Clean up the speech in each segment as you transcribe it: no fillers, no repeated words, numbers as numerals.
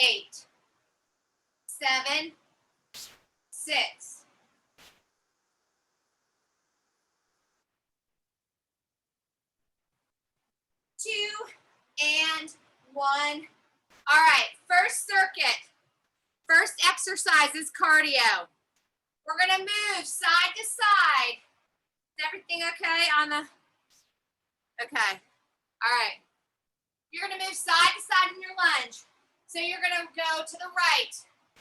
8, 7, 6, 2, and 1. All right, first circuit. First exercise is cardio. We're gonna move side to side. Is everything okay on the, okay. All right. You're gonna move side to side in your lunge. So you're gonna go to the right,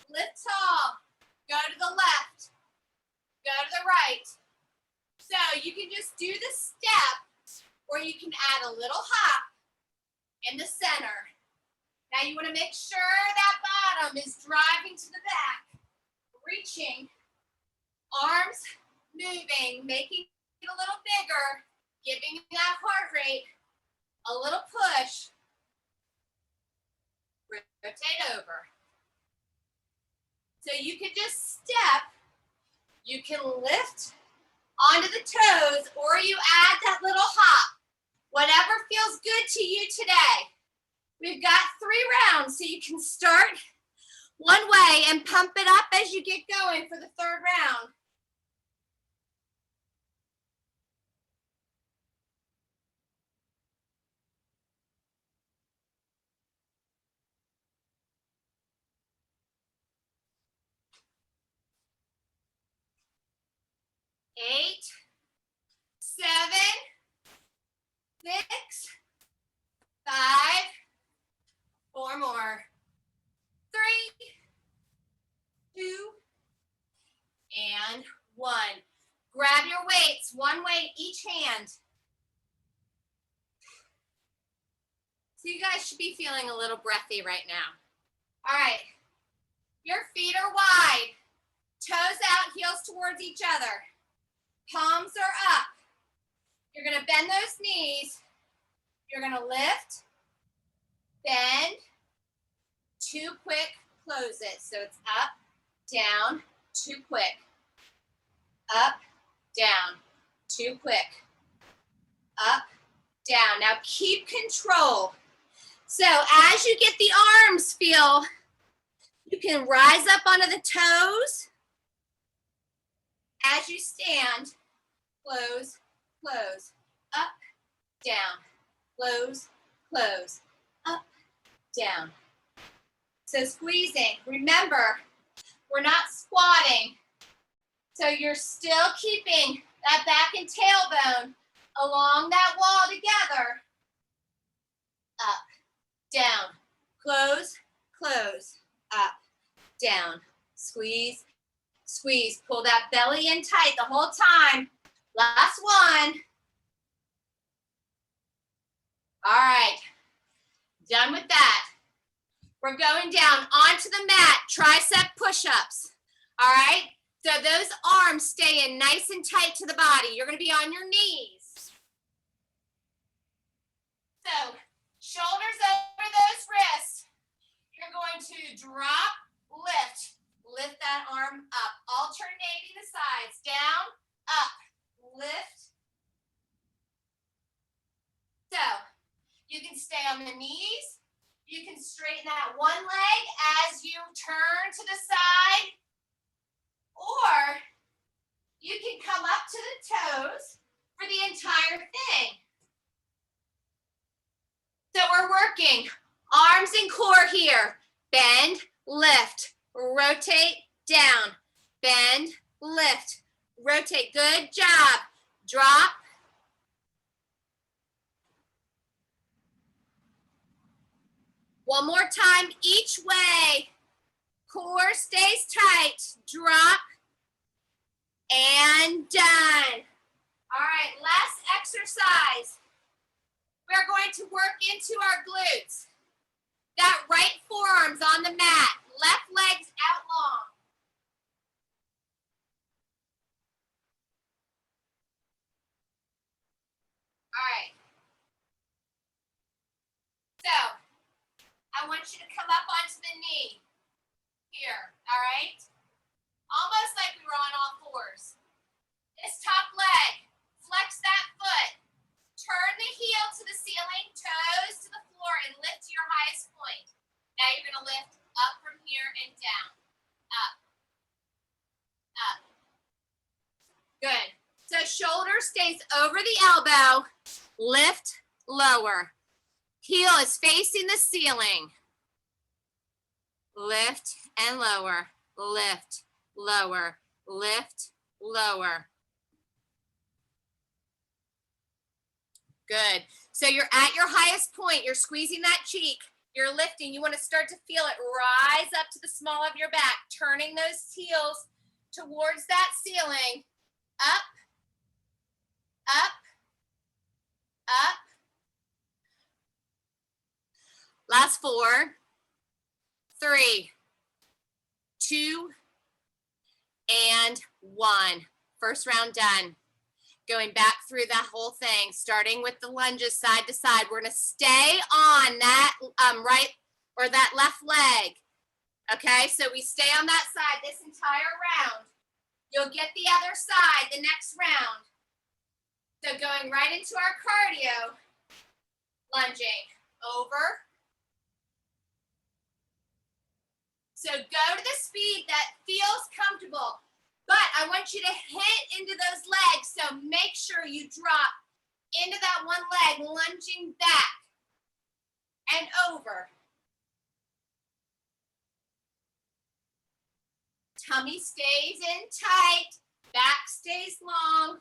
lift tall, go to the left, go to the right. So you can just do the step, or you can add a little hop in the center. Now you wanna make sure that bottom is driving to the back, reaching, arms moving, making it a little bigger, giving that heart rate a little push. Rotate over. So you can just step, you can lift onto the toes, or you add that little hop. Whatever feels good to you today. We've got 3 rounds, so you can start one way and pump it up as you get going for the 3rd round. Eight, 7, 6, 5, 4 more, 3, 2, and 1. Grab your weights, 1 weight each hand. So you guys should be feeling a little breathy right now. All right, your feet are wide, toes out, heels towards each other. Palms are up. You're gonna bend those knees. You're gonna lift, bend, 2 quick closes. So it's up, down, 2 quick. Up, down, 2 quick. Up, down. Now keep control. So as you get the arms feel, you can rise up onto the toes. As you stand, close, close, up, down, close, close, up, down. So squeezing, remember, we're not squatting. So you're still keeping that back and tailbone along that wall together. Up, down, close, close, up, down, squeeze, squeeze. Pull that belly in tight the whole time. Last one. All right, done with that. We're going down onto the mat, tricep push-ups. All right, so those arms stay in nice and tight to the body. You're gonna be on your knees. So shoulders over those wrists. You're going to drop, lift. Lift that arm up, alternating the sides. Down, up, lift. So you can stay on the knees. You can straighten that one leg as you turn to the side. Or you can come up to the toes for the entire thing. So we're working arms and core here. Bend, lift, rotate, down, bend, lift, rotate. Good job. Drop. One more time each way. Core stays tight. Drop. And done. All right, last exercise. We're going to work into our glutes. That right forearm's on the mat. Left leg's out long. All right. So, I want you to come up onto the knee. Here, all right? Almost like we were on all fours. This top leg, flex that foot. Turn the heel to the ceiling, toes to the floor, and lift to your highest point. Now you're gonna lift Good. So shoulder stays over the elbow. Lift, lower. Heel is facing the ceiling. Lift and lower. Lift, lower. Lift, lower. Good. So you're at your highest point. You're squeezing that cheek. You're lifting. You want to start to feel it rise up to the small of your back, turning those heels towards that ceiling. Up, up, up. Last 4, 3, 2, and 1. First round done. Going back through that whole thing, starting with the lunges side to side. We're going to stay on that right or that left leg. Okay, so we stay on that side this entire round. You'll get the other side the next round. So going right into our cardio, lunging over. So go to the speed that feels comfortable. But I want you to hit into those legs, so make sure you drop into that one leg, lunging back and over. Tummy stays in tight, back stays long.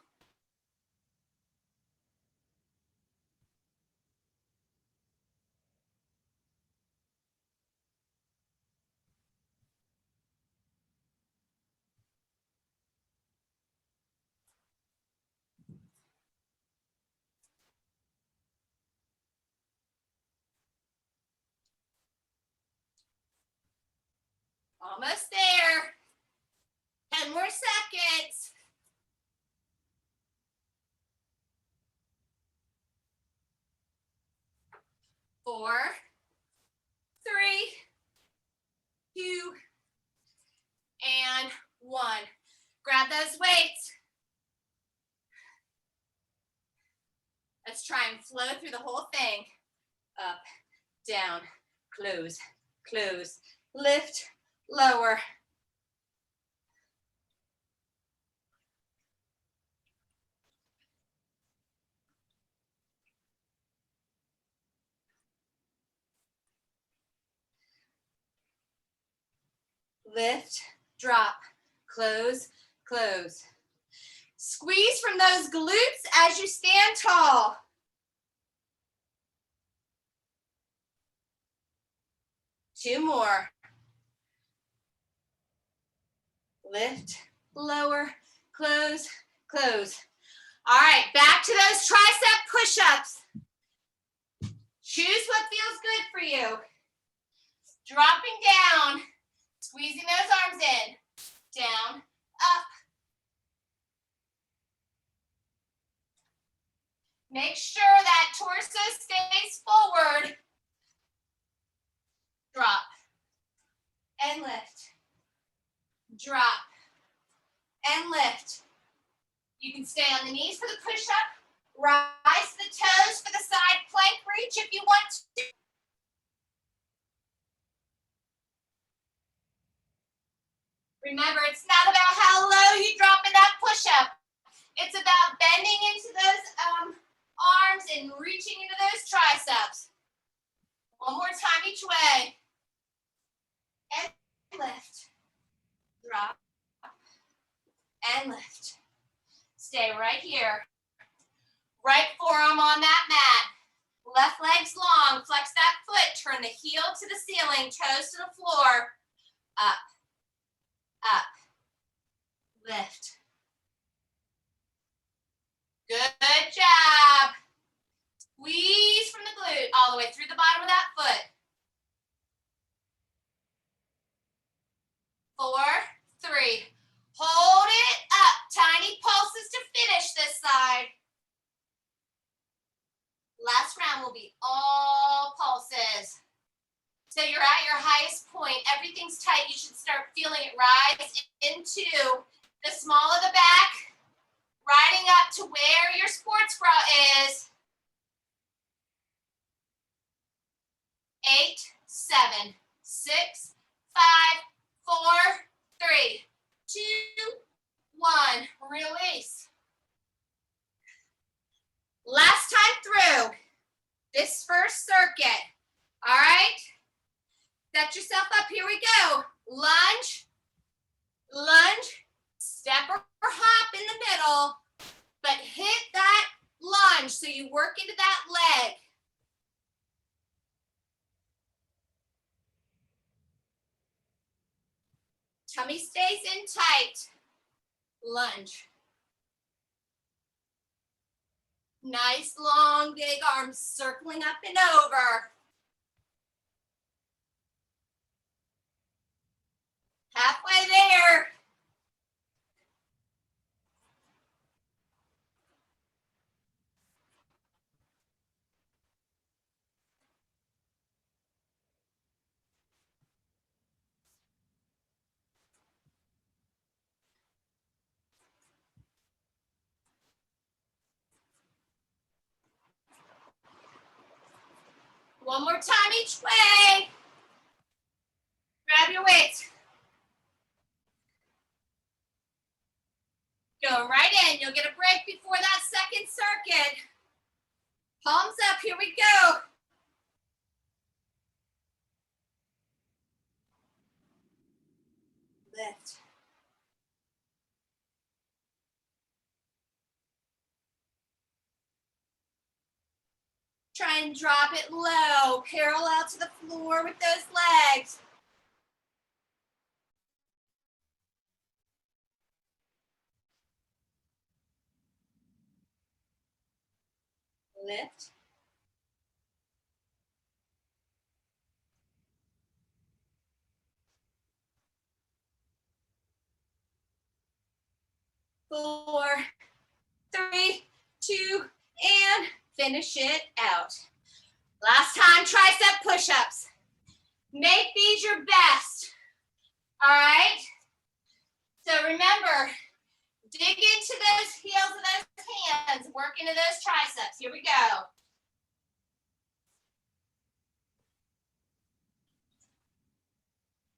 Almost there. 10 more seconds. 4, 3, 2, and 1. Grab those weights. Let's try and flow through the whole thing. Up, down, close, close, lift, lower. Lift, drop, close, close. Squeeze from those glutes as you stand tall. Two more. Lift, lower, close, close. All right, back to those tricep push-ups. Choose what feels good for you. Dropping down, squeezing those arms in, down, up. Make sure that torso stays forward. Drop and lift. Drop and lift. You can stay on the knees for the push-up. Rise the toes for the side plank reach if you want to. Remember, it's not about how low you drop in that push-up. It's about bending into those arms and reaching into those triceps. One more time each way. And lift. Drop. And lift. Stay right here. Right forearm on that mat. Left leg's long. Flex that foot. Turn the heel to the ceiling. Toes to the floor. Up. Up. Lift. Good job. Squeeze from the glute all the way through the bottom of that foot. 4, 3. Hold it up. Tiny pulses to finish this side. Last round will be all pulses. So you're at your highest point. Everything's tight. You should start feeling it rise into the small of the back, riding up to where your sports bra is. 8, 7, 6, 5, 4, 3, 2, one, release. Last time through this first circuit. All right, set yourself up. Here we go. Lunge, lunge, step or hop in the middle, but hit that lunge so you work into that leg. Tummy stays in tight. Lunge. Nice long big arms circling up and over. Halfway there. One more time each way. Grab your weights. Go right in. You'll get a break before that second circuit. Palms up. Here we go. Lift. Try and drop it low, parallel to the floor with those legs. Lift. 4, 3, 2, and finish it out. Last time, tricep push-ups. Make these your best. All right? So remember, dig into those heels of those hands, work into those triceps. Here we go.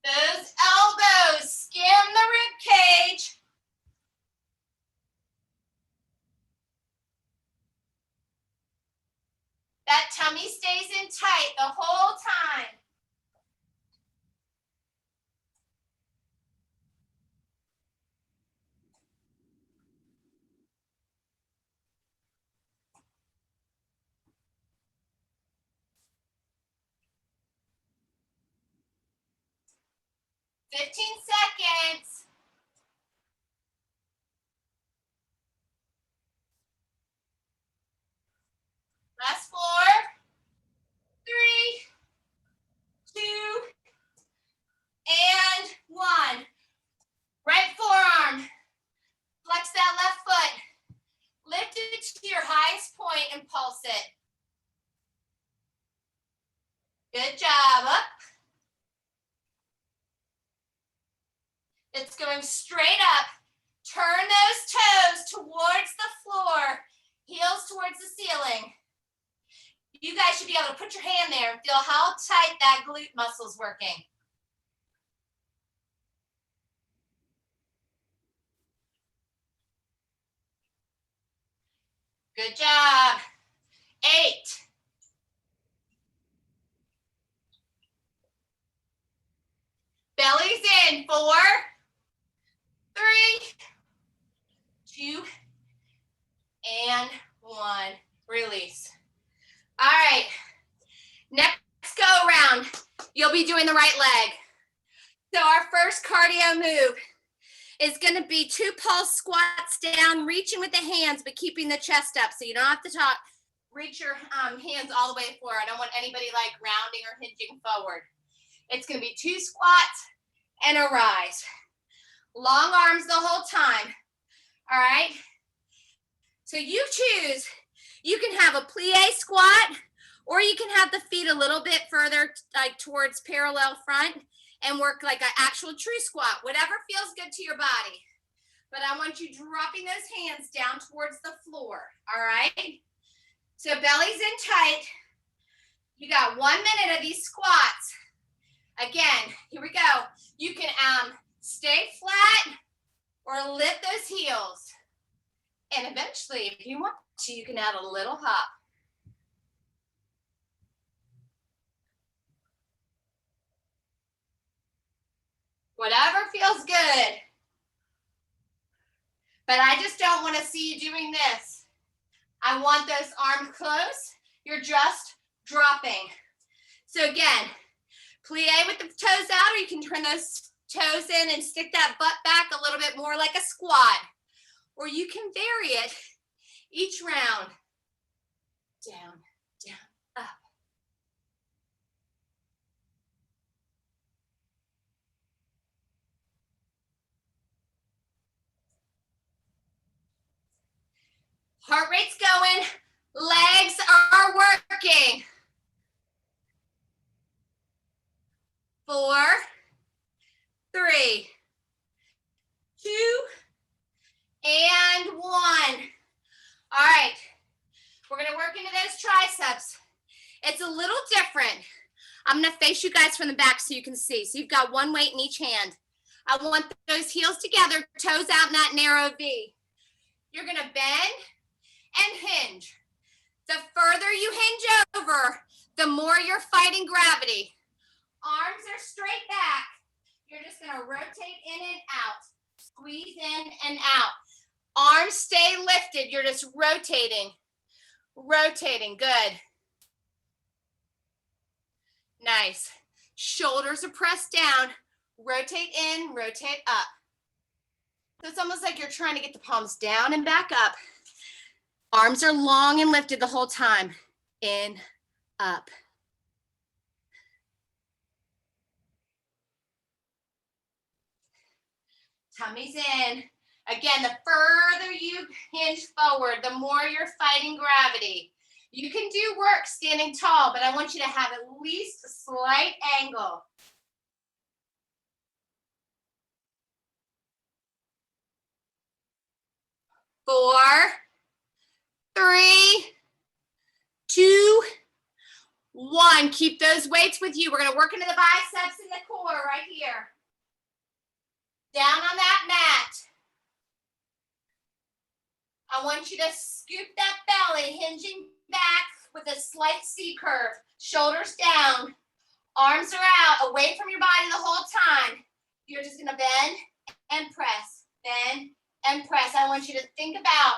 Those elbows skim the rib cage. That tummy stays in tight the whole time. Fifteen seconds. Last 4, 3, 2, and 1. Right forearm. Flex that left foot. Lift it to your highest point and pulse it. Good job. Up. It's going straight up. Turn those toes towards the floor. Heels towards the ceiling. You guys should be able to put your hand there and feel how tight that glute muscle's working. Good job. 8. Belly's in. 4, 3, 2, and 1. Release. All right. Next go around, you'll be doing the right leg. So our first cardio move is going to be 2 pulse squats down, reaching with the hands, but keeping the chest up. So you don't have to reach your hands all the way forward. I don't want anybody like rounding or hinging forward. It's going to be 2 squats and a rise. Long arms the whole time. All right. So you choose. You can have a plie squat, or you can have the feet a little bit further, like towards parallel front, and work like an actual true squat, whatever feels good to your body. But I want you dropping those hands down towards the floor, all right? So belly's in tight. You got 1 minute of these squats. Again, here we go. You can stay flat or lift those heels. And eventually, if you want to, you can add a little hop. Whatever feels good. But I just don't want to see you doing this. I want those arms close. You're just dropping. So again, plie with the toes out, or you can turn those toes in and stick that butt back a little bit more like a squat. Or you can vary it each round. Down, down, up. Heart rate's going, legs are working. 4, 3, 2, and 1. All right, we're gonna work into those triceps. It's a little different. I'm gonna face you guys from the back so you can see. So you've got one weight in each hand. I want those heels together, toes out in that narrow V. You're gonna bend and hinge. The further you hinge over, the more you're fighting gravity. Arms are straight back. You're just gonna rotate in and out. Squeeze in and out. Arms stay lifted. You're just rotating. Rotating, good. Nice. Shoulders are pressed down. Rotate in, rotate up. So it's almost like you're trying to get the palms down and back up. Arms are long and lifted the whole time. In, up. Tummy's in. Again, the further you hinge forward, the more you're fighting gravity. You can do work standing tall, but I want you to have at least a slight angle. 4, 3, 2, 1. Keep those weights with you. We're going to work into the biceps and the core right here. Down on that mat. I want you to scoop that belly, hinging back with a slight C curve. Shoulders down. Arms are out, away from your body the whole time. You're just going to bend and press. Bend and press. I want you to think about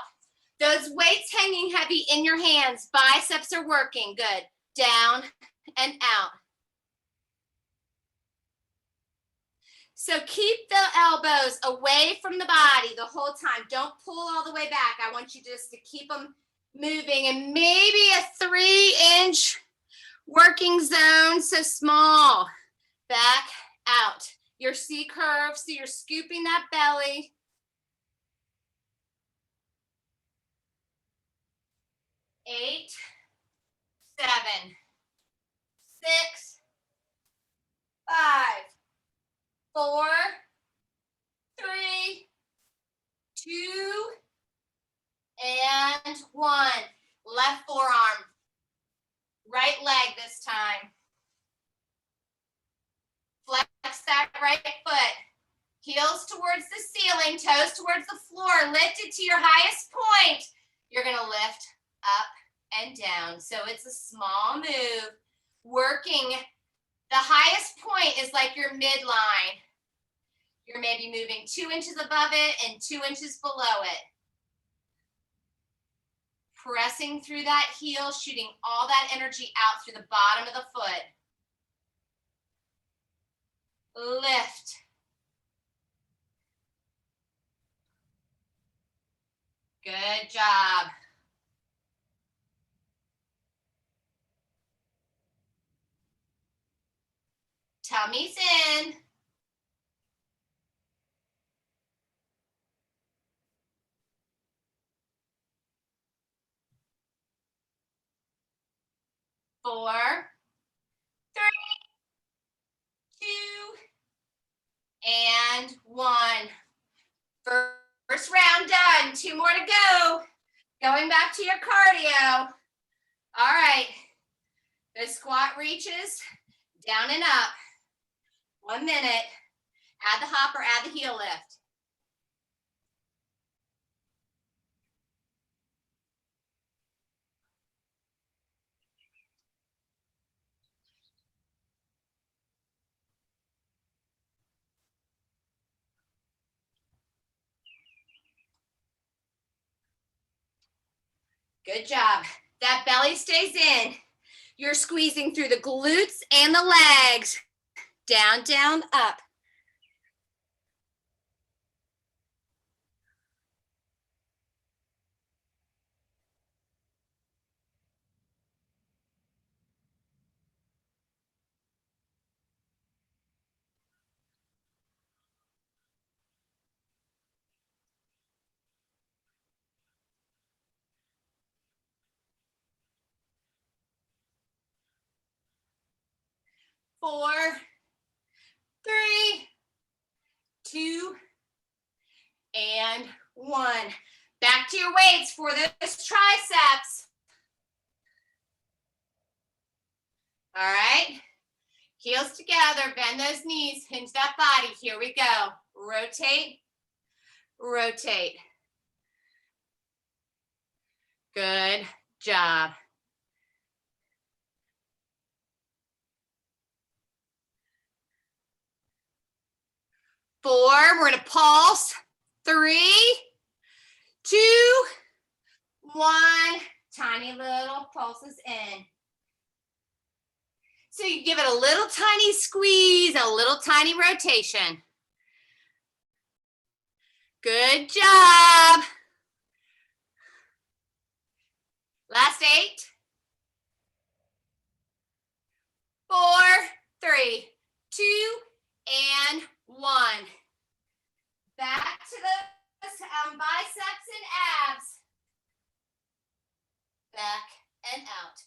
those weights hanging heavy in your hands. Biceps are working. Good. Down and out. So keep the elbows away from the body the whole time. Don't pull all the way back. I want you just to keep them moving, and maybe a 3-inch working zone, so small. Back, out. Your C curve, so you're scooping that belly. 8, 7, 6, 5, 4, 3, 2, and 1. Left forearm. Right leg this time. Flex that right foot. Heels towards the ceiling, toes towards the floor. Lift it to your highest point. You're going to lift up and down. So it's a small move. Working. The highest point is like your midline. You're maybe moving 2 inches above it and 2 inches below it. Pressing through that heel, shooting all that energy out through the bottom of the foot. Lift. Good job. Tummy's in. 4, 3, 2, and 1. First round done. 2 more to go. Going back to your cardio. All right. The squat reaches down and up. 1 minute. Add the hop or add the heel lift. Good job. That belly stays in. You're squeezing through the glutes and the legs. Down, down, up. Four, three, two, and one. Back to your weights for those triceps. All right. Heels together, bend those knees, hinge that body. Here we go. Rotate, rotate. Good job. 4, we're gonna pulse. 3, 2, 1. Tiny little pulses in. So you give it a little tiny squeeze, a little tiny rotation. Good job. Last 8. 4, 3, 2, and 1. Back to the biceps and abs. Back and out.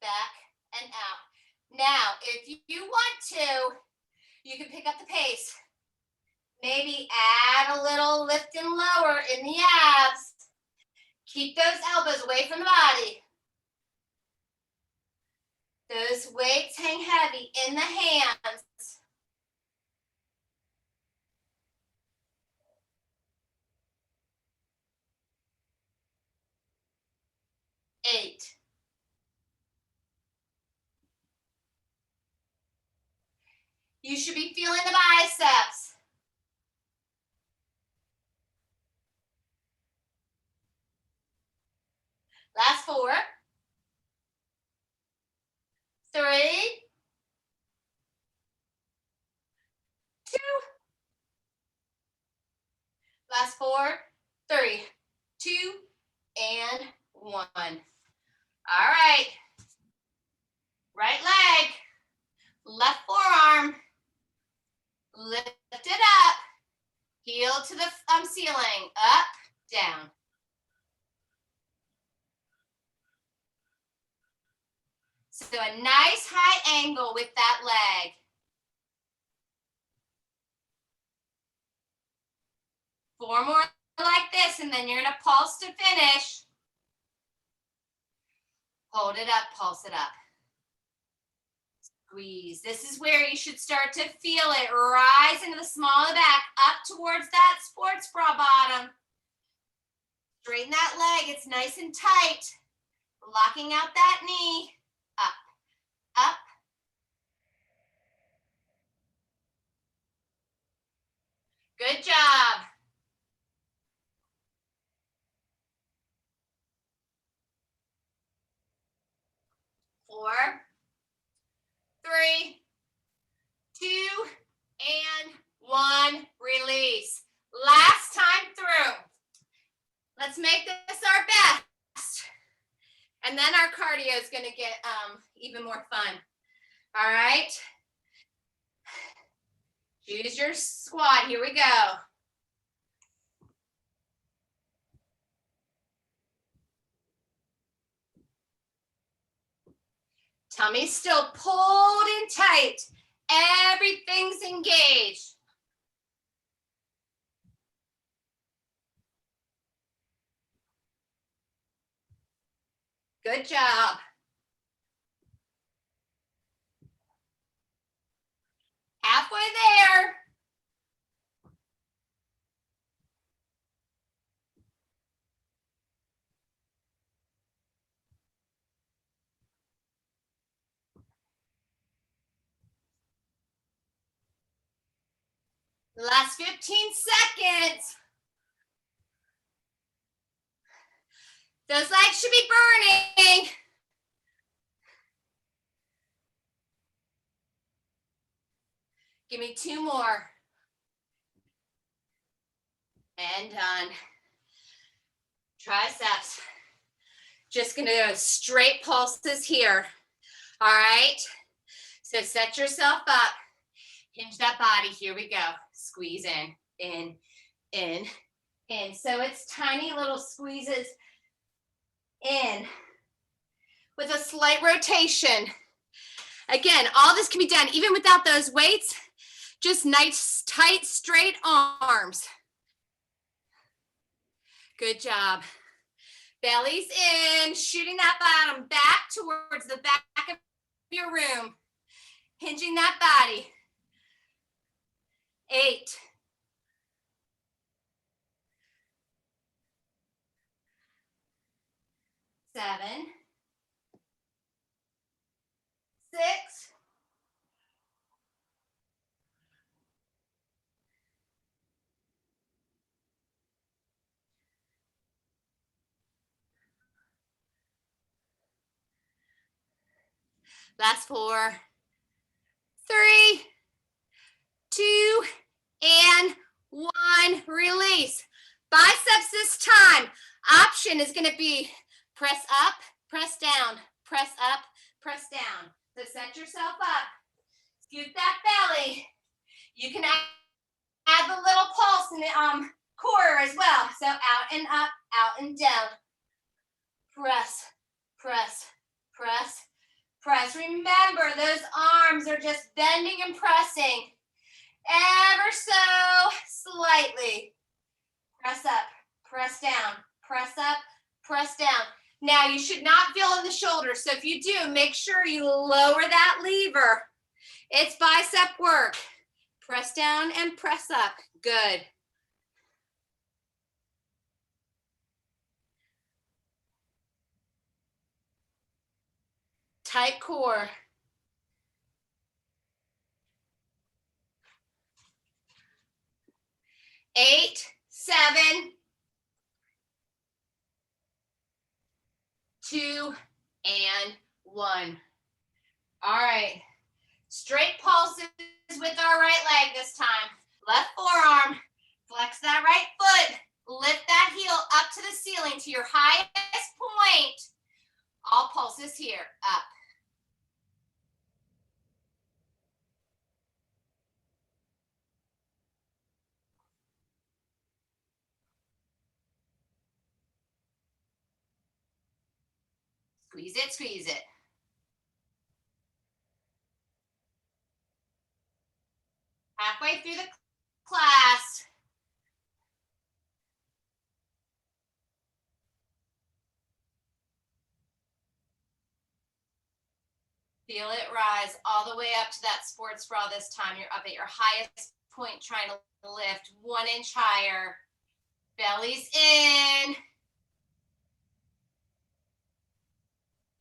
Back and out. Now, if you want to, you can pick up the pace. Maybe add a little lift and lower in the abs. Keep those elbows away from the body. Those weights hang heavy in the hands. 8. You should be feeling the biceps. Last 4. 3, 2. Last 4, 3, 2, and 1. All right. Right leg, left forearm, lift it up, heel to the ceiling, up, down. So a nice high angle with that leg. 4 more like this, and then you're gonna pulse to finish. Hold it up, pulse it up. Squeeze. This is where you should start to feel it rise into the small of the back, up towards that sports bra bottom. Straighten that leg, it's nice and tight. Locking out that knee, up, up. Good job. 4, 3, 2, and 1. Release. Last time through. Let's make this our best. And then our cardio is going to get even more fun. All right. Choose your squat. Here we go. Tummy's still pulled in tight. Everything's engaged. Good job. Halfway there. Last 15 seconds. Those legs should be burning. Give me 2 more. And done. Triceps. Just gonna go straight pulses here. All right. So set yourself up. Hinge that body. Here we go. Squeeze in, in. So it's tiny little squeezes in with a slight rotation. Again, all this can be done even without those weights. Just nice, tight, straight arms. Good job. Belly's in, shooting that bottom back towards the back of your room. Hinging that body. 8. 7. 6. 4. 3, 2, and 1. Release. Biceps this time. Option is going to be press up, press down, press up, press down. So set yourself up. Scoot that belly. You can add the little pulse in the core as well. So out and up, out and down. Press, press, press, press. Remember, those arms are just bending and pressing ever so slightly. Press up, press down, press up, press down. Now you should not feel in the shoulders. So if you do, make sure you lower that lever. It's bicep work. Press down and press up. Good. Tight core. 8, 7, 2, and 1. All right. Straight pulses with our right leg this time. Left forearm. Flex that right foot. Lift that heel up to the ceiling to your highest point. All pulses here. Up. Squeeze it, squeeze it. Halfway through the class. Feel it rise all the way up to that sports bra this time. You're up at your highest point trying to lift 1 inch higher. Belly's in.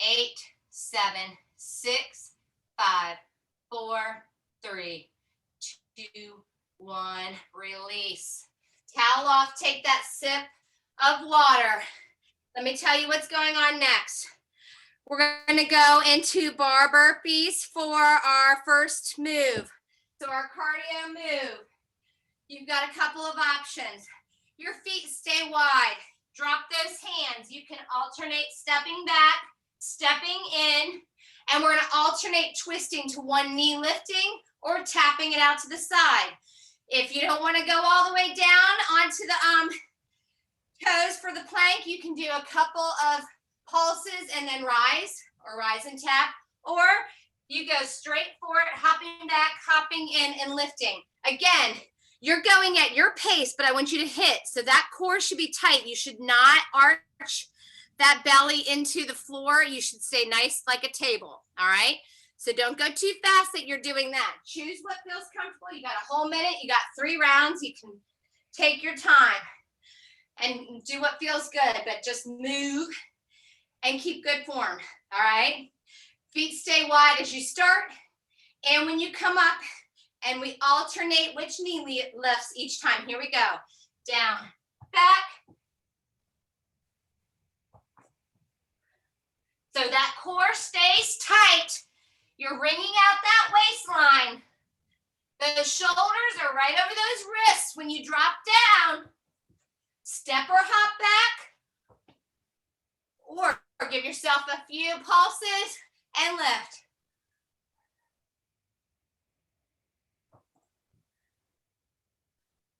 8, 7, 6, 5, 4, 3, 2, 1. Release. Towel off. Take that sip of water. Let me tell you what's going on next. We're going to go into bar burpees for our first move. So our cardio move. You've got a couple of options. Your feet stay wide. Drop those hands. You can alternate stepping back, stepping in, and we're going to alternate twisting to one knee lifting or tapping it out to the side. If you don't want to go all the way down onto the toes for the plank, you can do a couple of pulses and then rise and tap, or you go straight for it, hopping back, hopping in, and lifting. Again, you're going at your pace, but I want you to hit. So that core should be tight. You should not arch that belly into the floor. You should stay nice like a table, all right? So don't go too fast that you're doing that. Choose what feels comfortable. You got a whole minute. You got 3 rounds. You can take your time and do what feels good, but just move and keep good form, all right? Feet stay wide as you start, and when you come up, and we alternate which knee lifts each time. Here we go. Down, back, So that core stays tight. You're wringing out that waistline. Those shoulders are right over those wrists. When you drop down, step or hop back, or give yourself a few pulses and lift.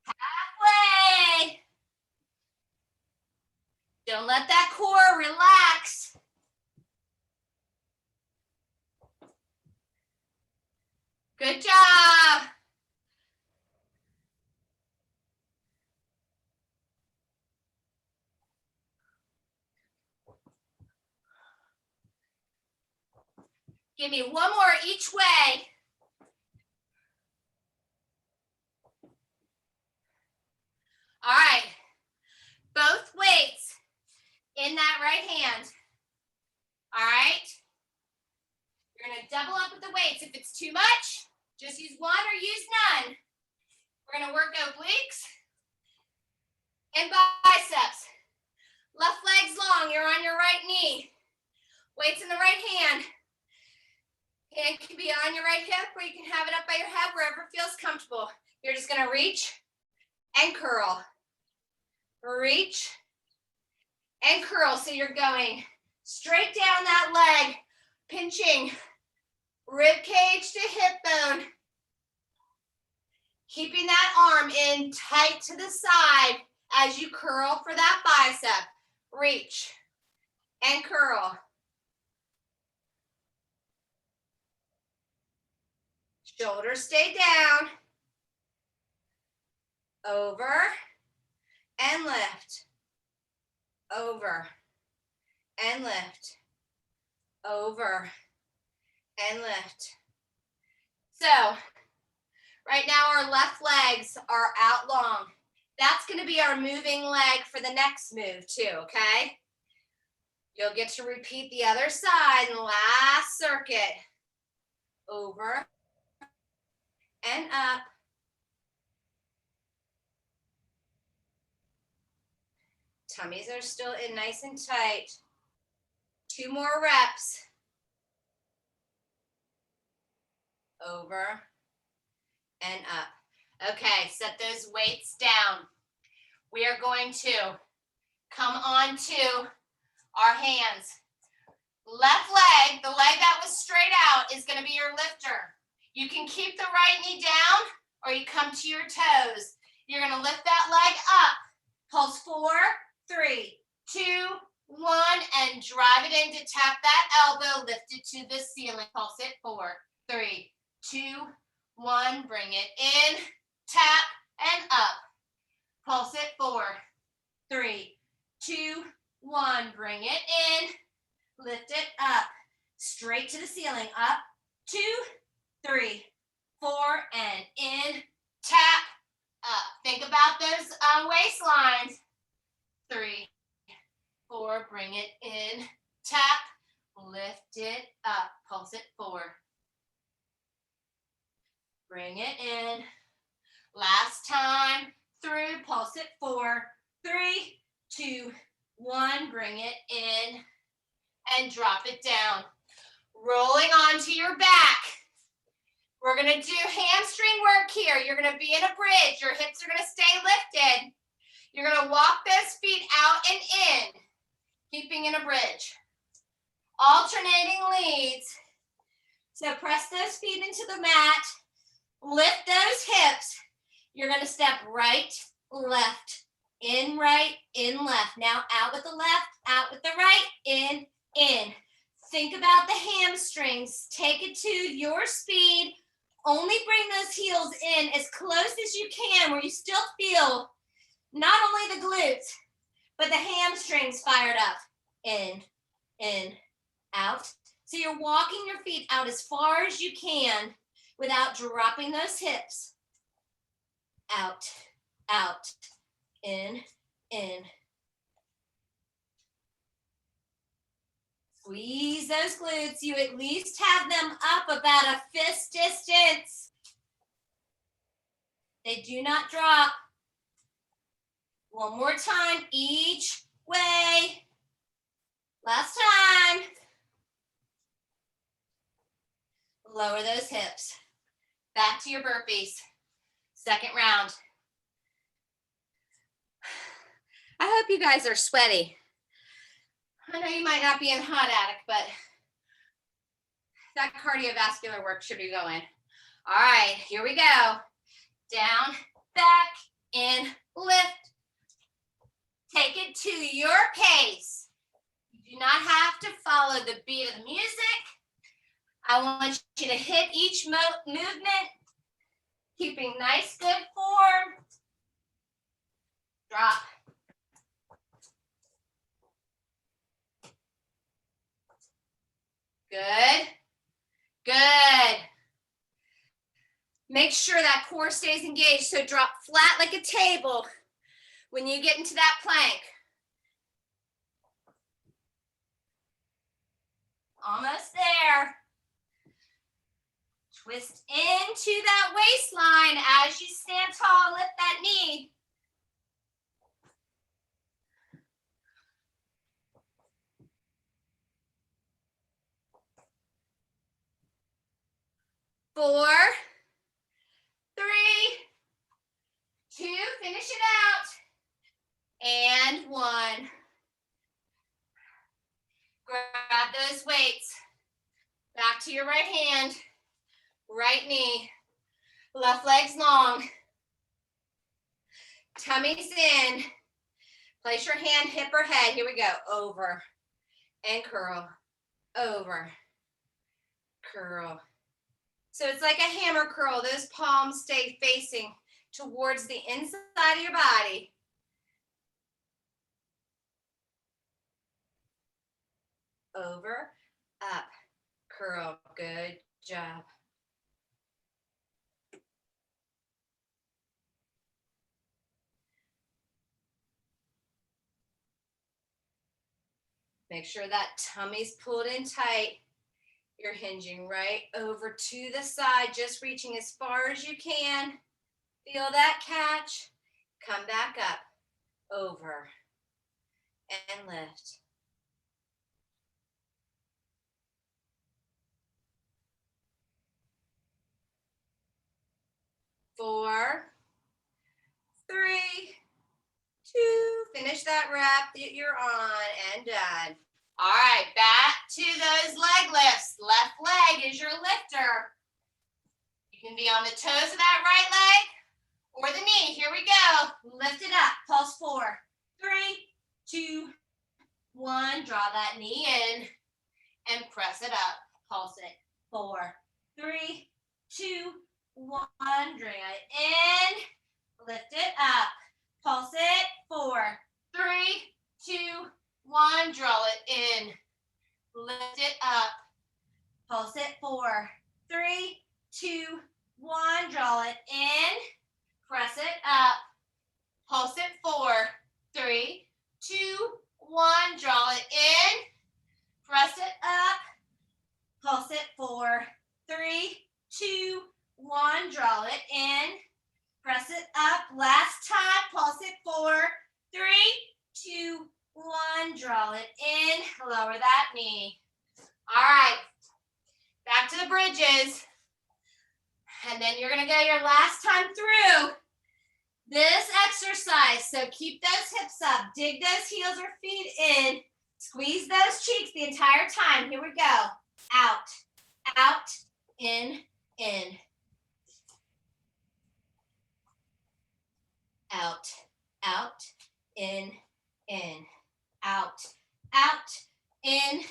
Halfway. Don't let that core relax. Good job. Give me one more each way. All right. Both weights in that right hand. All right. You're going to double up with the weights. If it's too much, just use one or use none. We're going to work obliques and biceps. Left leg's long. You're on your right knee. Weights in the right hand. Hand can be on your right hip, or you can have it up by your head, wherever feels comfortable. You're just going to reach and curl. Reach and curl. So you're going straight down that leg, pinching rib cage to hip bone. Keeping that arm in tight to the side as you curl for that bicep. Reach and curl. Shoulders stay down. Over and lift. Over and lift. Over and lift. So, right now our left legs are out long. That's going to be our moving leg for the next move too, okay? You'll get to repeat the other side in the last circuit. Over and up. Tummies are still in nice and tight. 2 more reps. Over and up. Okay, set those weights down. We are going to come on to our hands. Left leg, the leg that was straight out, is going to be your lifter. You can keep the right knee down, or you come to your toes. You're going to lift that leg up. Pulse 4, 3, 2, 1, and drive it in to tap that elbow. Lift it to the ceiling. Pulse it. 4, 3, 2, 1. Bring it in. Tap and up. Pulse it. 4, 3, 2, 1. Bring it in. Lift it up. Straight to the ceiling. Up. 2, 3, 4, and in. Tap up. Think about those waistlines. 3, 4. Bring it in. Tap. Lift it up. Pulse it. 4. Bring it in. Last time through. Pulse it. 4, 3, 2, 1. Bring it in and drop it down. Rolling onto your back. We're going to do hamstring work here. You're going to be in a bridge. Your hips are going to stay lifted. You're going to walk those feet out and in, keeping in a bridge. Alternating leads. So press those feet into the mat. Lift those hips. You're going to step right, left, in, right, in, left. Now out with the left, out with the right, in, in. Think about the hamstrings. Take it to your speed. Only bring those heels in as close as you can where you still feel not only the glutes, but the hamstrings fired up. In, out. So you're walking your feet out as far as you can without dropping those hips. Out, out, in. Squeeze those glutes. You at least have them up about a fist distance. They do not drop. One more time, each way. Last time. Lower those hips. Back to your burpees. Second round. I hope you guys are sweaty. I know you might not be in hot attic, but that cardiovascular work should be going. All right, here we go. Down, back, in, lift. Take it to your pace. You do not have to follow the beat of the music. I want you to hit each movement, keeping nice, good form. Drop. Good. Good. Make sure that core stays engaged, so drop flat like a table when you get into that plank. Almost there. Twist into that waistline as you stand tall, lift that knee. Four, three, two, finish it out. And one. Grab those weights. Back to your right hand. Right knee. Left leg's long. Tummy's in. Place your hand hip or head. Here we go. Over and curl. Over. Curl. So it's like a hammer curl. Those palms stay facing towards the inside of your body. Over, up, curl. Good job. Make sure that tummy's pulled in tight. You're hinging right over to the side, just reaching as far as you can. Feel that catch. Come back up, over, and lift. Four, three, two. Finish that rep that you're on and done. All right, back to those leg lifts. Left leg is your lifter. You can be on the toes of that right leg or the knee. Here we go. Lift it up. Pulse 4, 3, 2, 1. Draw that knee in and press it up. Pulse it. 4, 3, 2, 1. Bring it in. Lift it up. Pulse it. 4, 3, 2, 1. Draw it in. Lift it up. Pulse it. 4, 3, 2, 1. Draw it in. Press it up. Pulse it. 4, 3, 2, 1. Draw it in. Press it up. Pulse it. 4, 3, 2, 1. Draw it in. Press it up. Last time. Pulse it. 4, 3, 2, 1. Draw it in. Lower that knee. All right. Back to the bridges. And then you're going to go your last time through this exercise. So keep those hips up. Dig those heels or feet in. Squeeze those cheeks the entire time. Here we go. Out, out, in, in. Out, out, in, out, out, in,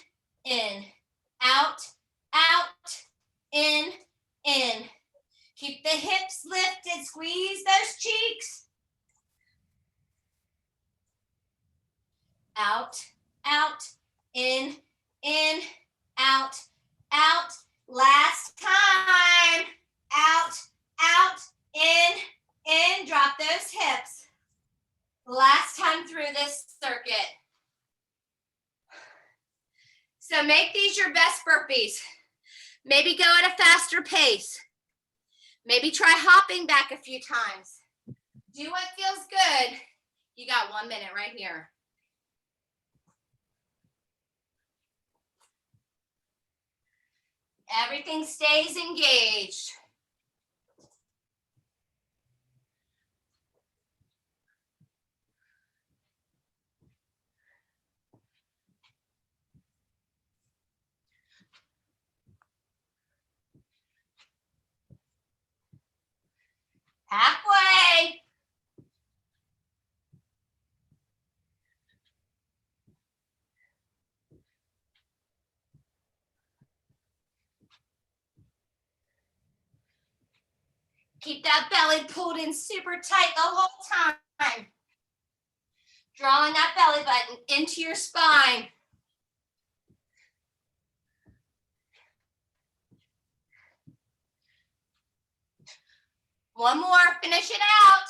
out, out, in. Keep the hips lifted, squeeze those cheeks. Out, out, in, out, out. Last time. Out, out, in. Drop those hips. Last time through this circuit. So make these your best burpees. Maybe go at a faster pace. Maybe try hopping back a few times. Do what feels good. You got 1 minute right here. Everything stays engaged. Halfway. Keep that belly pulled in super tight the whole time. Drawing that belly button into your spine. One more, finish it out.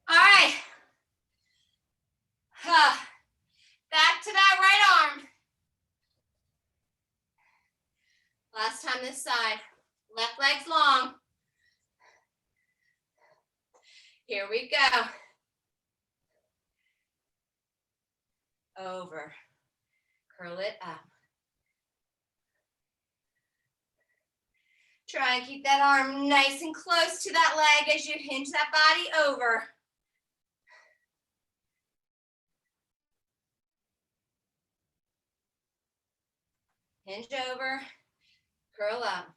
All right. Back to that right arm. Last time this side. Left leg's long. Here we go. Over. Curl it up. Try and keep that arm nice and close to that leg as you hinge that body over. Hinge over, curl up.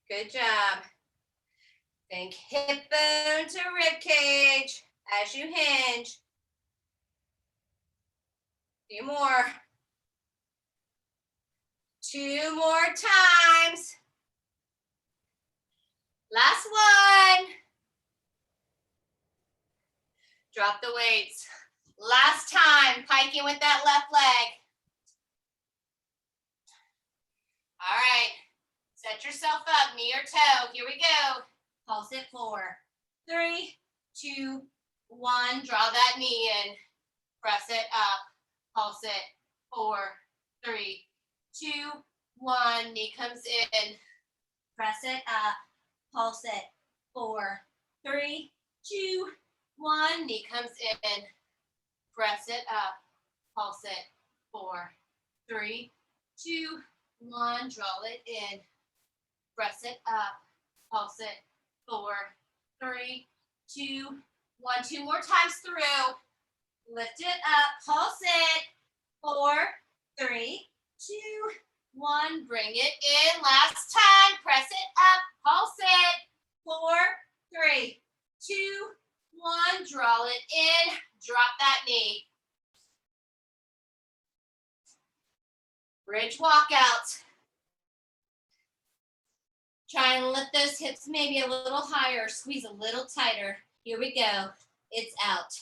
Good job. Think hip bone to rib cage as you hinge. A few more. 2 more times. Last one. Drop the weights. Last time, piking with that left leg. All right, set yourself up, knee or toe. Here we go. Pulse it 4, 3, 2, 1. Draw that knee in. Press it up. Pulse it 4, 3, 2, 1. Knee comes in. Press it up. Pulse it 4, 3, 2, 1. Knee comes in. Press it up. Pulse it 4, 3, 2, 1. Draw it in. Press it up. Pulse it 4, 3, 2, 1. 2 more times through. Lift it up. Pulse it. 4, 3, 2, 1. Bring it in. Last time. Press it up. Pulse it. 4, 3, 2, 1. Draw it in. Drop that knee. Bridge walkout. Try and lift those hips maybe a little higher. Squeeze a little tighter. Here we go. It's out.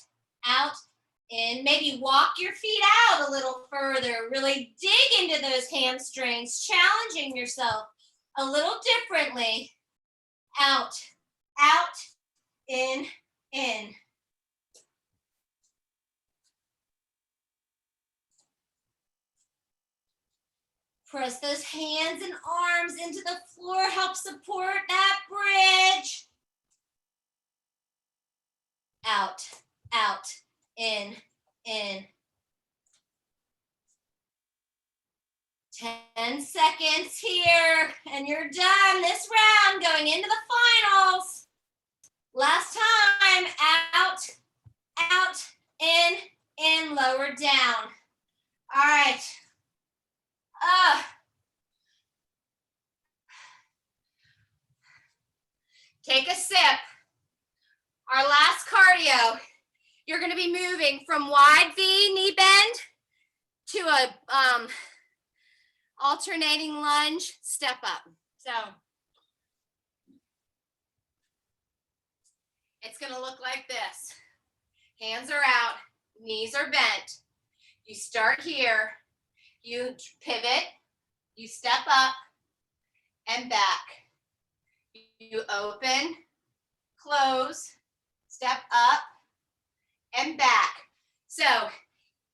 Out. In. Maybe walk your feet out a little further. Really dig into those hamstrings. Challenging yourself a little differently. Out. Out. In. In. Press those hands and arms into the floor. Help support that bridge. Out, out, in, in. 10 seconds here, and you're done this round, going into the finals. Last time, out, out, in, lower down. All right. Take a sip. Our last cardio. You're going to be moving from wide V knee bend to a alternating lunge step up. So it's going to look like this. Hands are out, knees are bent. You start here. You pivot, you step up and back. You open, close, step up and back. So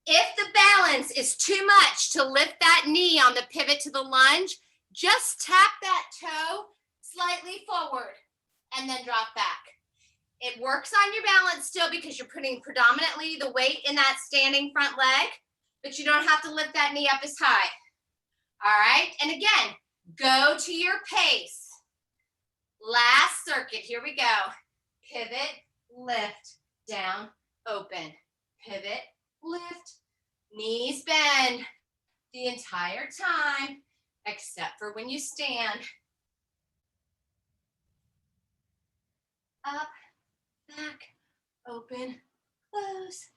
if the balance is too much to lift that knee on the pivot to the lunge, just tap that toe slightly forward and then drop back. It works on your balance still because you're putting predominantly the weight in that standing front leg. but you don't have to lift that knee up as high. All right, and again, go to your pace. Last circuit, here we go. Pivot, lift, down, open. Pivot, lift, knees bend the entire time, except for when you stand. Up, back, open, close.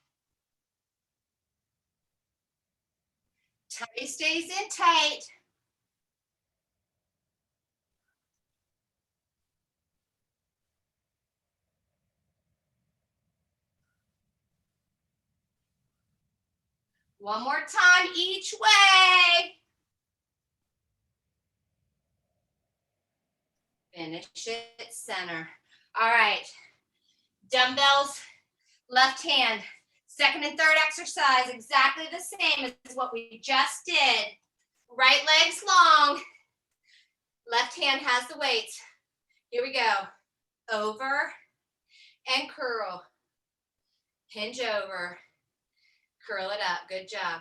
Tummy stays in tight. One more time each way. Finish it center. All right. Dumbbells, left hand. Second and third exercise, exactly the same as what we just did. Right leg's long. Left hand has the weights. Here we go. Over and curl. Hinge over. Curl it up. Good job.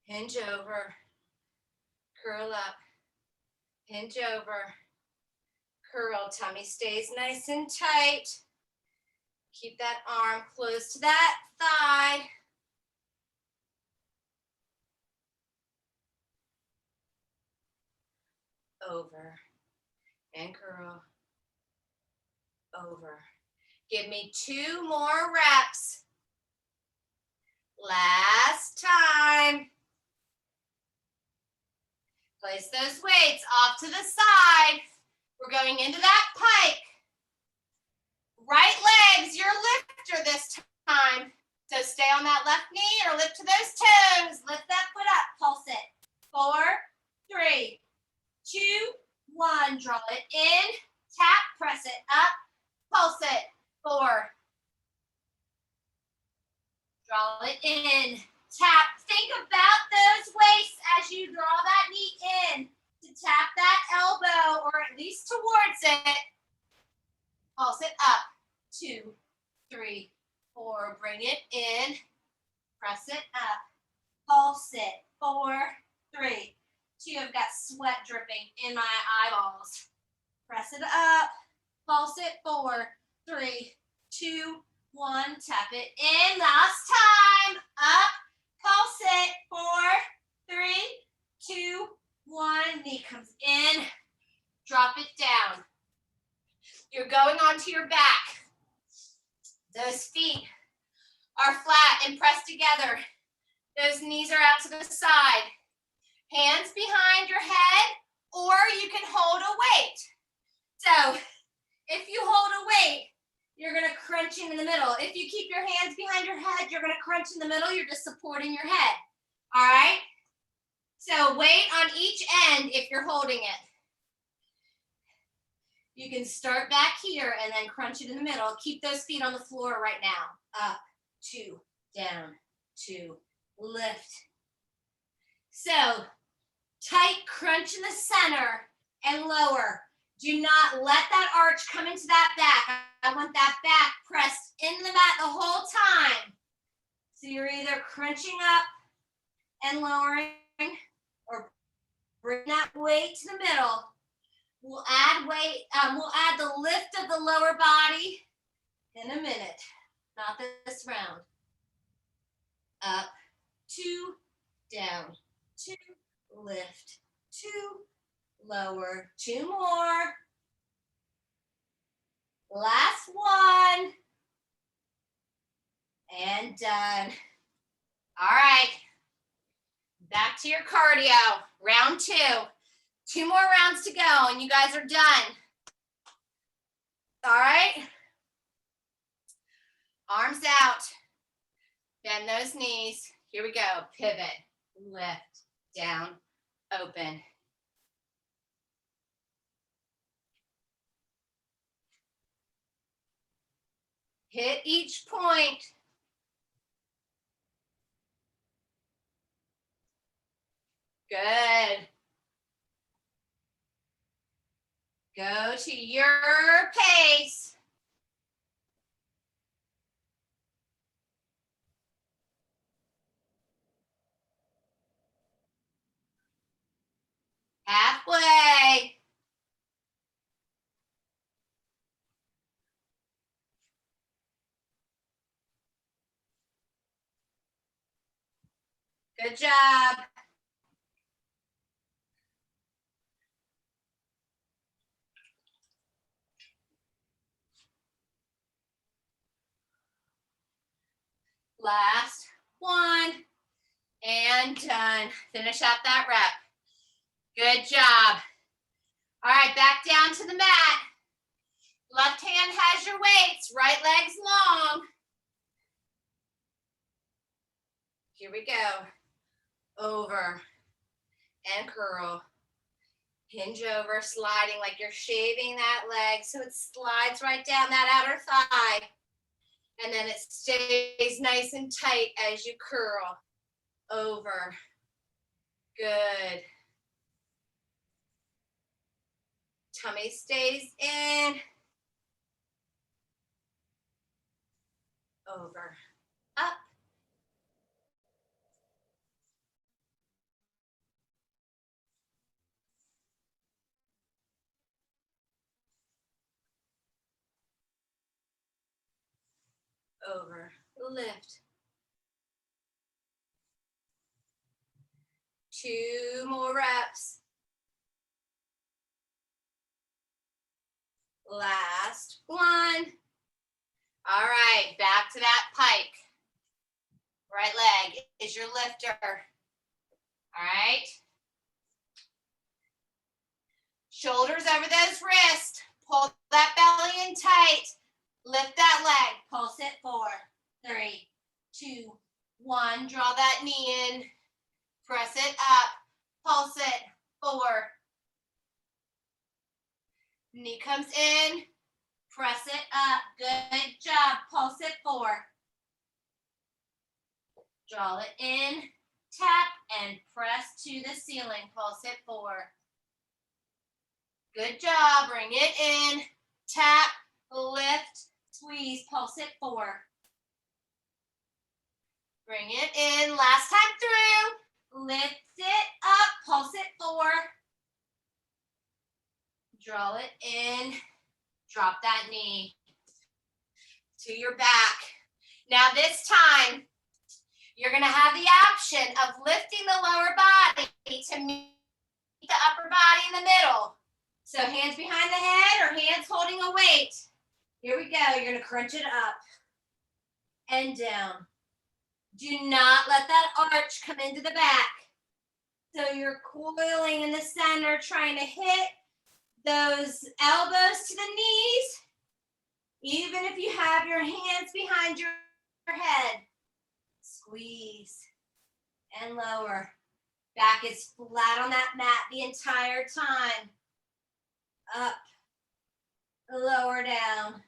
Hinge over. Curl up. Hinge over. Curl. Tummy stays nice and tight. Keep that arm close to that thigh. Over and curl. Over. Give me 2 more reps. Last time. Place those weights off to the side. We're going into that pike. Right leg's your lifter this time. So stay on that left knee or lift to those toes. Lift that foot up. Pulse it. 4, 3, 2, 1. Draw it in. Tap. Press it up. Pulse it. 4. Draw it in. Tap. Think about those weights as you draw that knee in to tap that elbow or at least towards it. Pulse it up. 2, 3, 4. Bring it in. Press it up. Pulse it. 4, 3, 2. I've got sweat dripping in my eyeballs. Press it up. Pulse it. 4, 3, 2, 1. Tap it in. Last time. Up. Pulse it. 4, 3, 2, 1. Knee comes in. Drop it down. You're going onto your back. Those feet are flat and pressed together. Those knees are out to the side. Hands behind your head, or you can hold a weight. So if you hold a weight, you're going to crunch in the middle. If you keep your hands behind your head, you're going to crunch in the middle. You're just supporting your head. All right? So weight on each end if you're holding it. You can start back here and then crunch it in the middle. Keep those feet on the floor right now. Up, 2, down, 2, lift. So tight crunch in the center and lower. Do not let that arch come into that back. I want that back pressed into the mat the whole time. So you're either crunching up and lowering or bring that weight to the middle. We'll add weight, we'll add the lift of the lower body in a minute. Not this round. Up, 2, down, 2, lift, 2, lower, 2 more. Last one. And done. All right. Back to your cardio. Round 2. 2 more rounds to go and you guys are done. All right. Arms out. Bend those knees. Here we go. Pivot, lift, down, open. Hit each point. Good. Go to your pace. Halfway. Good job. Last one. And done. Finish out that rep. Good job. All right, back down to the mat. Left hand has your weights, right leg's long. Here we go. Over and curl. Hinge over, sliding like you're shaving that leg so it slides right down that outer thigh. And then it stays nice and tight as you curl. Over. Good. Tummy stays in. Over. Up. Over. Lift. 2 more reps. Last one. All right, back to that pike. Right leg is your lifter. All right. Shoulders over those wrists. Pull that belly in tight. Lift that leg. Pulse it. 4, 3, 2, 1. Draw that knee in. Press it up. Pulse it. 4. Knee comes in. Press it up. Good job. Pulse it. 4. Draw it in. Tap and press to the ceiling. Pulse it. 4. Good job. Bring it in. Tap, lift, squeeze. Pulse it. 4. Bring it in. Last time through. Lift it up. Pulse it. 4. Draw it in. Drop that knee to your back. Now this time, you're going to have the option of lifting the lower body to meet the upper body in the middle. So hands behind the head or hands holding a weight. Here we go. You're going to crunch it up and down. Do not let that arch come into the back. So you're coiling in the center, trying to hit those elbows to the knees, even if you have your hands behind your head. Squeeze and lower. Back is flat on that mat the entire time. Up, lower down.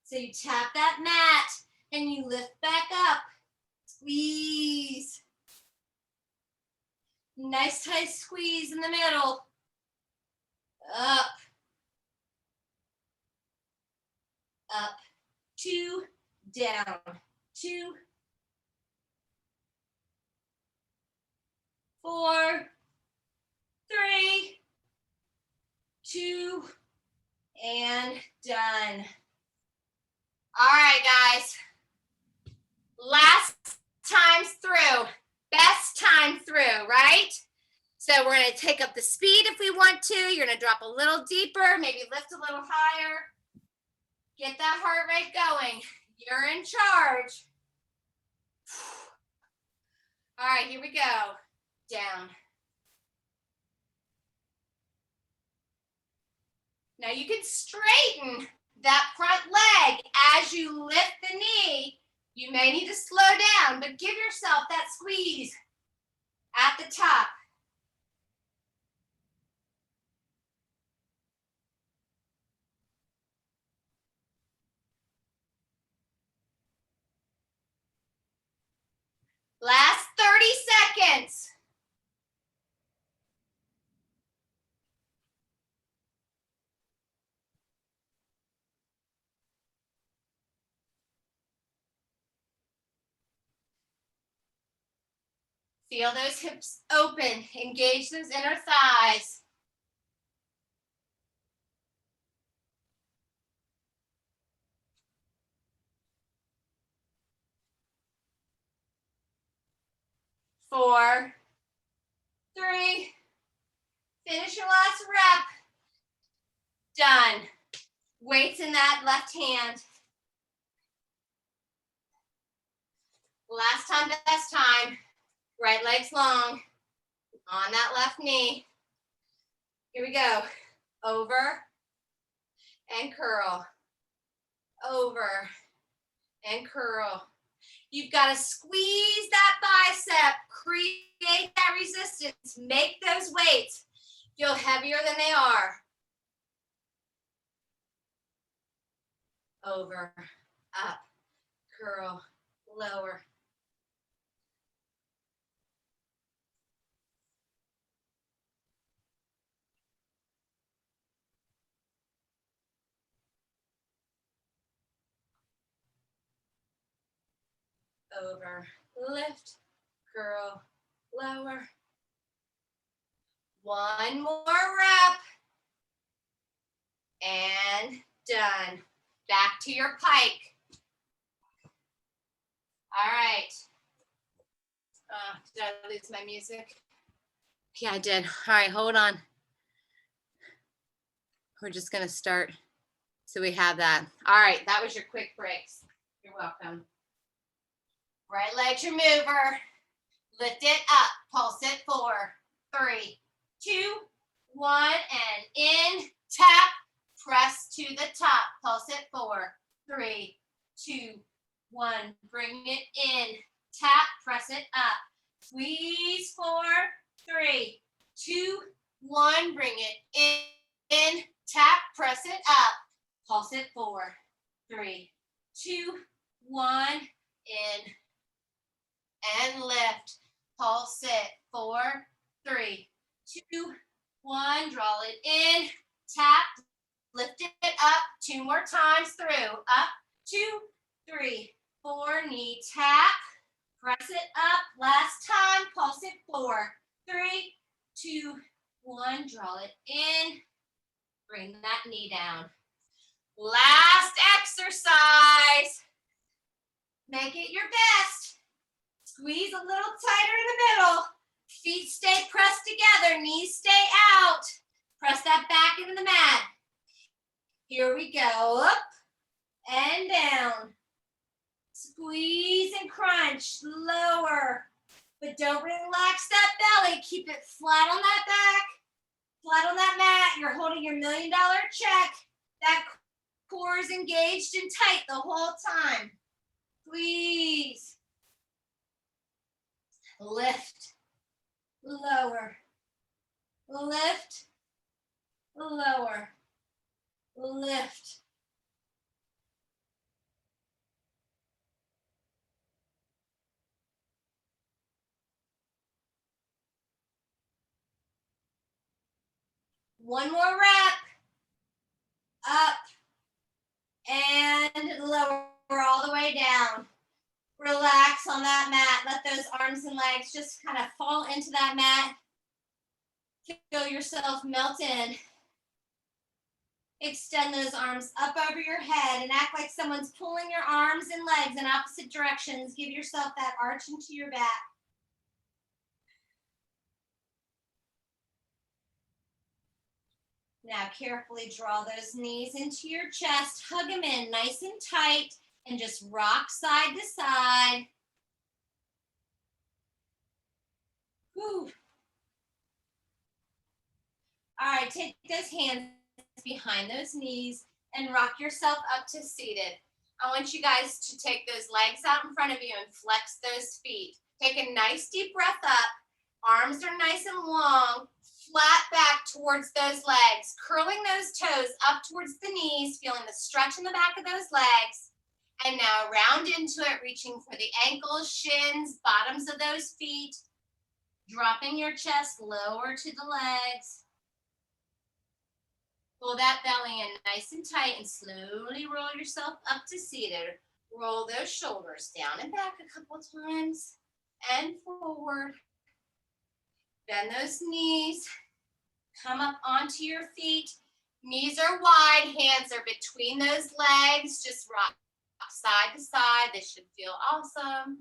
So you tap that mat and you lift back up. Squeeze. Nice tight squeeze in the middle. Up. Up. 2, down. 2, 4, 3, 2, and done. All right, guys. Last times through. Best time through, right? So we're going to take up the speed if we want to. You're going to drop a little deeper, maybe lift a little higher. Get that heart rate going. You're in charge. All right, here we go. Down. Now you can straighten that front leg as you lift the knee. You may need to slow down, but give yourself that squeeze at the top. Last 30 seconds. Feel those hips open. Engage those inner thighs. Four, three, finish your last rep. Done. Weights in that left hand. Last time, best time. Right leg's long. On that left knee. Here we go. Over and curl. Over and curl. You've got to squeeze that bicep. Create that resistance. Make those weights feel heavier than they are. Over, up, curl, lower. Over, lift, curl, lower. One more rep. And done. Back to your pike. All right. Did I lose my music? Yeah, I did. All right, hold on. We're just gonna start. So we have that. All right, that was your quick breaks. You're welcome. Right leg to mover. Lift it up. Pulse it. 4, 3, 2, 1, and in. Tap. Press to the top. Pulse it. 4, 3, 2, 1. Bring it in. Tap. Press it up. Squeeze. 4, 3, 2, 1. Bring it in. Tap. Press it up. Pulse it. 4, 3, 2, 1. In. And lift. Pulse it. 4, 3, 2, 1. Draw it in. Tap. Lift it up. 2 more times through. Up. 2, 3, 4. Knee tap. Press it up. Last time. Pulse it. 4, 3, 2, 1. Draw it in. Bring that knee down. Last exercise. Make it your best. Squeeze a little tighter in the middle. Feet stay pressed together. Knees stay out. Press that back into the mat. Here we go. Up and down. Squeeze and crunch. Lower. But don't relax that belly. Keep it flat on that back. Flat on that mat. You're holding your $1 million check. That core is engaged and tight the whole time. Squeeze. Lift. Lower. Lift. Lower. Lift. One more rep. Up and lower all the way down. Relax on that mat. Let those arms and legs just kind of fall into that mat. Feel yourself melt in. Extend those arms up over your head and act like someone's pulling your arms and legs in opposite directions. Give yourself that arch into your back. Now carefully draw those knees into your chest. Hug them in nice and tight and just rock side to side. Whew. All right, take those hands behind those knees and rock yourself up to seated. I want you guys to take those legs out in front of you and flex those feet. Take a nice deep breath up. Arms are nice and long. Flat back towards those legs. Curling those toes up towards the knees. Feeling the stretch in the back of those legs. And now round into it, reaching for the ankles, shins, bottoms of those feet. Dropping your chest lower to the legs. Pull that belly in nice and tight and slowly roll yourself up to seated. Roll those shoulders down and back a couple times and forward Bend those knees. Come up onto your feet. Knees are wide, hands are between those legs. Just rock side to side. This should feel awesome.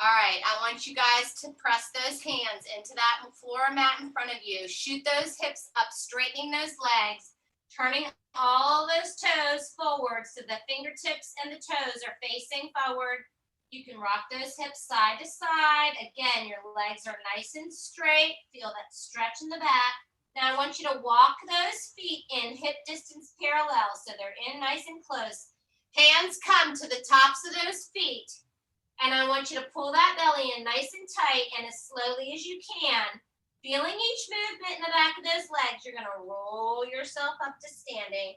All right, I want you guys to press those hands into that floor mat in front of you. Shoot those hips up, straightening those legs, turning all those toes forward so the fingertips and the toes are facing forward. You can rock those hips side to side. Again, your legs are nice and straight. Feel that stretch in the back. Now I want you to walk those feet in hip distance parallel so they're in nice and close. Hands come to the tops of those feet. And I want you to pull that belly in nice and tight and as slowly as you can. Feeling each movement in the back of those legs, you're gonna roll yourself up to standing.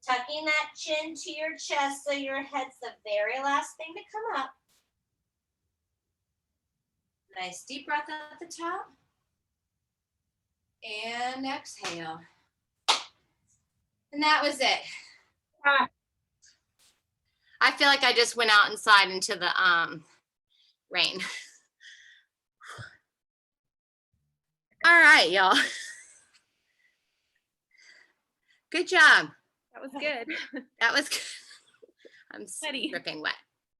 Tucking that chin to your chest so your head's the very last thing to come up. Nice deep breath at the top. And exhale. And that was it. I feel like I just went out inside into the rain. All right, y'all. Good job. That was good. That was good. I'm Sweaty. dripping wet.